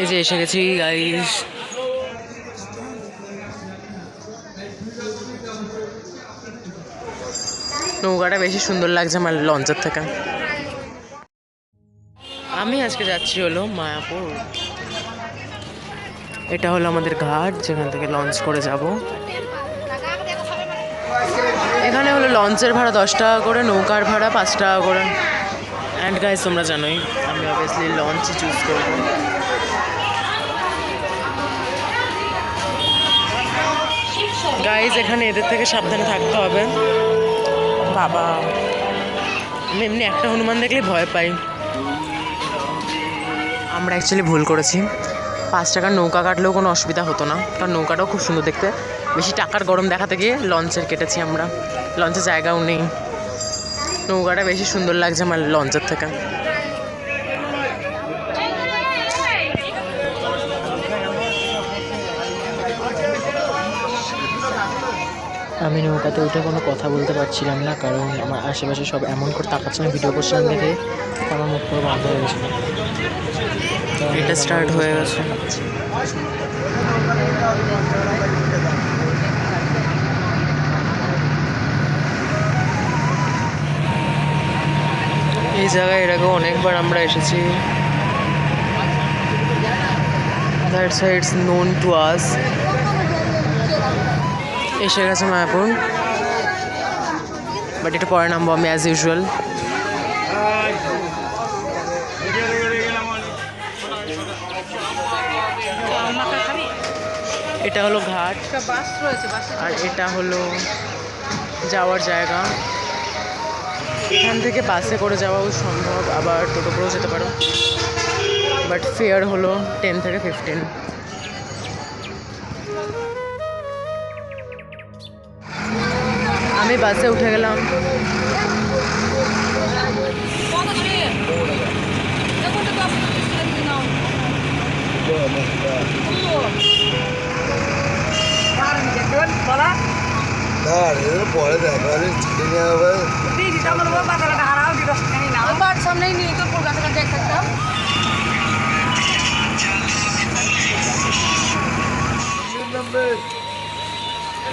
এই যে এসে গেছি গাইস। নৌকাটা বেশি সুন্দর লাগছে আমার লঞ্চের থেকে। আমি আজকে যাচ্ছি হলো মায়াপুর। এটা হলো আমাদের ঘাট, যেখান থেকে লঞ্চ করে যাব। এখানে হলো লঞ্চের ভাড়া 10 টাকা করে, নৌকার ভাড়া 5 টাকা করে। অ্যান্ড গাইস তোমরা জানোই আমি অবভিয়াসলি লঞ্চই চুজ করবো। গাইস এখানে এদের থেকে সাবধানে থাকতে হবে। বাবা, আমি এমনি একটা হনুমান দেখলে ভয় পাই। আমরা অ্যাকচুয়ালি ভুল করেছি। 5 টাকার নৌকা কাটলেও কোনো অসুবিধা হতো না, কারণ নৌকাটাও খুব সুন্দর দেখতে। বেশি টাকার গরম দেখাতে গিয়ে লঞ্চের কেটেছি আমরা। লঞ্চে জায়গাও নেই। নৌকাটা বেশি সুন্দর লাগছে আমার লঞ্চের থেকে। আমি নৌকাতে উঠে কোনো কথা বলতে পারছিলাম না, কারণ আমার আশেপাশে সব এমন করে তাকাচ্ছিল, ভিডিও করছিলাম দেখে আমার মুখ পুরো বন্ধ হয়ে গেছিলো। এটা স্টার্ট হয়ে গেছে। এই জায়গায় এর আগেও অনেকবার আমরা এসেছি। That's why it's known to us. এসে গেছে মায়াপুর, বাট এটা পরে নামবো আমি অ্যাজ ইউজুয়াল। এটা হলো ঘাট আর এটা হলো যাওয়ার জায়গা। এখান থেকে বাসে করে যাওয়াও সম্ভব, আবার টোটো করেও যেতে পারো, বাট ফেয়ার হলো 10 থেকে 15। আমি বাসে উঠে গেলাম।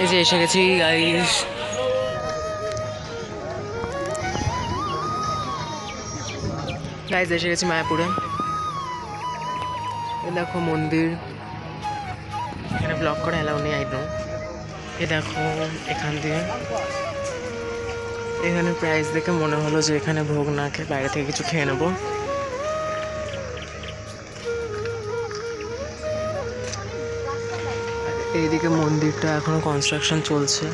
এই যে এসে গেছি গাইস। গাইস এসে গেছি মায়াপুরে। এ দেখো মন্দির, এখানে ব্লগ করে অ্যালাউ নেই, আই নো। এ দেখো এখান দিয়ে, এখানে প্রাইস দেখে মনে হলো যে এখানে ভোগ না খেয়ে বাইরে থেকে কিছু খেয়ে নেবো। এইদিকে মন্দিরটা এখনো কনস্ট্রাকশন চলছে।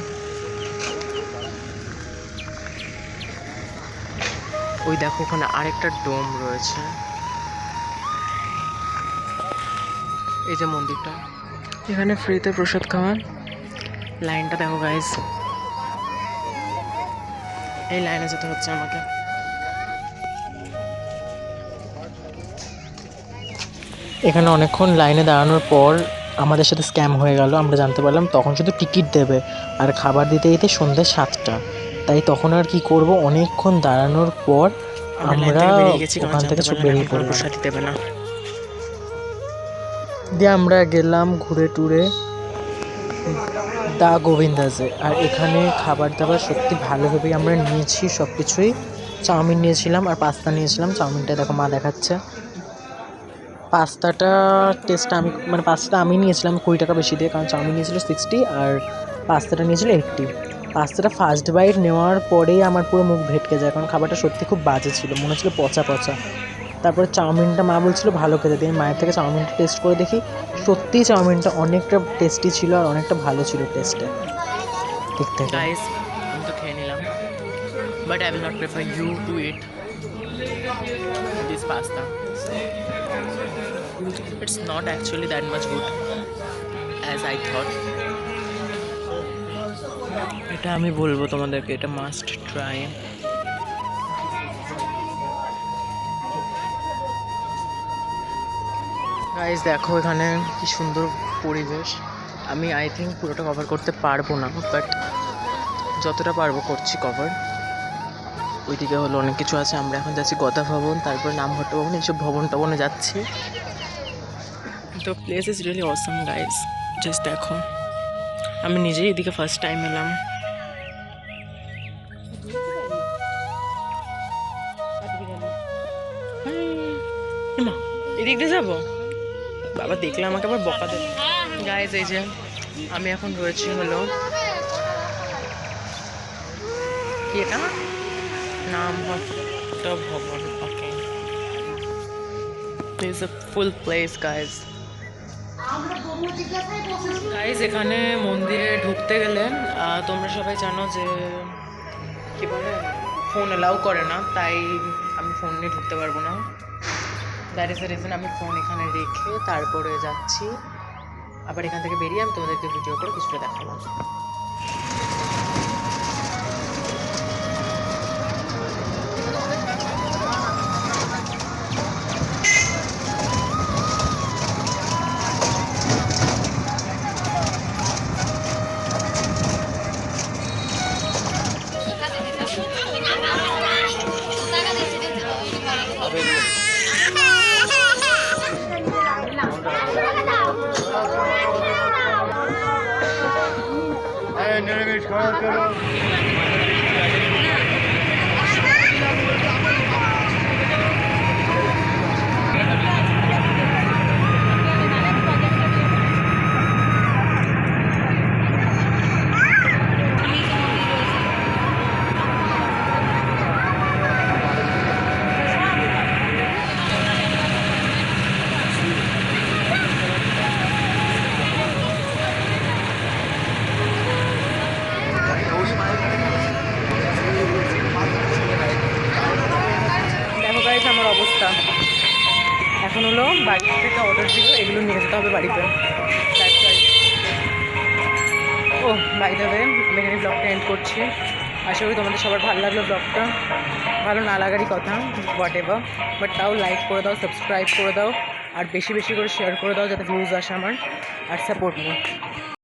ওই দেখো ওখানে আরেকটা ডোম রয়েছে। এই যে মন্দিরটা, এখানে ফ্রিতে প্রসাদ খাওয়ান। লাইনটা দেখো গাইস, এই লাইনে যেতে হচ্ছে আমাকে। এখানে অনেকক্ষণ লাইনে দাঁড়ানোর পর আমাদের সাথে স্ক্যাম হয়ে গেল। আমরা জানতে পারলাম তখন শুধু টিকিট দেবে আর খাবার দিতে দিতে সন্ধ্যে 7টা। তাই তখন আর কি করব, অনেকক্ষণ দাঁড়ানোর পর আমরা ওখান থেকে বেরিয়ে পড়লাম। দেবে না দিয়ে আমরা গেলাম ঘুরে টুরে দা গোবিন্দাজে। আর এখানে খাবার দাবার সত্যি ভালোভাবেই আমরা নিয়েছি সব কিছুই। চাউমিন নিয়েছিলাম আর পাস্তা নিয়েছিলাম। চাউমিনটা দেখো মা দেখাচ্ছে। পাস্তাটা টেস্টটা পাস্তাটা আমি নিয়েছিলাম 20 টাকা বেশি দিয়ে, কারণ চাউমিন নিয়েছিল 60 আর পাস্তাটা নিয়েছিল 80। পাস্তাটা ফার্স্ট বাইট নেওয়ার পরেই আমার পুরো মুখ ভেটকে যায়, কারণ খাবারটা সত্যি খুব বাজে ছিল, মনে হচ্ছিল পচা পচা। তারপরে চাউমিনটা মা বলছিল ভালো খেতে, দিয়ে মায়ের থেকে চাউমিনটা টেস্ট করে দেখি, সত্যিই চাউমিনটা অনেকটা টেস্টি ছিল আর অনেকটা ভালো ছিল টেস্টে। ঠিক থেকে গাইস আমি তো খেয়ে নিলাম, but I will not prefer you to eat this pasta. It's not actually that much good as I thought. এটা আমি বলবো তোমাদেরকে, এটা মাস্ট ট্রাই। গাইস দেখো এখানে কি সুন্দর পরিবেশ। আমি আই থিঙ্ক পুরোটা কভার করতে পারবো না, বাট যতটা পারবো করছি কভার। ওইদিকে হলো অনেক কিছু আছে। আমরা এখন যাচ্ছি গদা ভবন, তারপরে নামহট্ট ভবন, এইসব ভবন টবনে যাচ্ছি। তো place is really Assam guys, just দেখো। আমি নিজেই এদিকে ফার্স্ট টাইম এলাম। এদিক দিয়ে যাবো, বাবা দেখলে আমাকে আবার বকা দেবে। গাইজ এই যে আমি এখন রয়েছি হলো কি এটা, Namhatta Bhavan. Okay, is a full place guys. Guys এখানে মন্দিরে ঢুকতে গেলে তোমরা সবাই জানো যে কি বলে ফোন এলাও করে না, তাই আমি ফোন নিয়ে ঢুকতে পারবো না। দ্যাট ইজ দ্য রিজন আমি ফোন এখানে রেখে তারপরে যাচ্ছি। আবার এখান থেকে বেরিয়ে আমি তোমাদেরকে ভিডিও করে কিছুটা দেখালাম। দেখো গাইজ আমার অবস্থা, এখন হলো বাড়ি থেকে অর্ডার দিল, এগুলো নিয়ে যেতে হবে বাড়িতে। ও বাই দ্য ওয়ে, আমি এখানে ব্লগটা এন্ড করছি। আশা করি তোমাদের সবার ভালো লাগলো ব্লগটা। ভালো না লাগারই কথা, হোয়াট এভার, বাট তাও লাইক করে দাও, সাবস্ক্রাইব করে দাও, আর বেশি বেশি করে শেয়ার করে দাও যাতে ভিউজ আসে আমার, আর সাপোর্ট নিও।